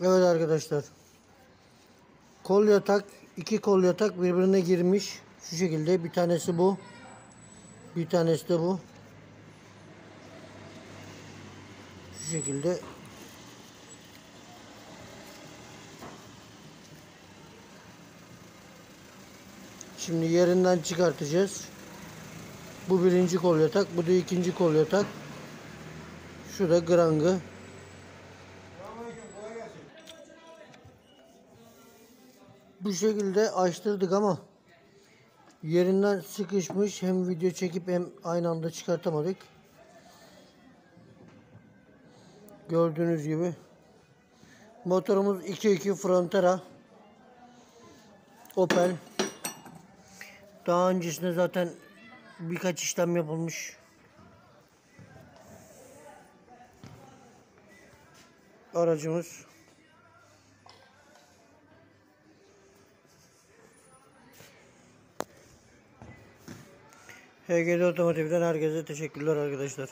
Evet arkadaşlar. Kol yatak, iki kol yatak birbirine girmiş. Şu şekilde, bir tanesi bu. Bir tanesi de bu. Şu şekilde. Şimdi yerinden çıkartacağız. Bu birinci kol yatak, bu da ikinci kol yatak. Şu da grangı. Bu şekilde açtırdık ama yerinden sıkışmış. Hem video çekip hem aynı anda çıkartamadık. Gördüğünüz gibi. Motorumuz 2.2 Frontera. Opel. Daha öncesinde zaten birkaç işlem yapılmış. Aracımız. HGD Otomotiv'den herkese teşekkürler arkadaşlar.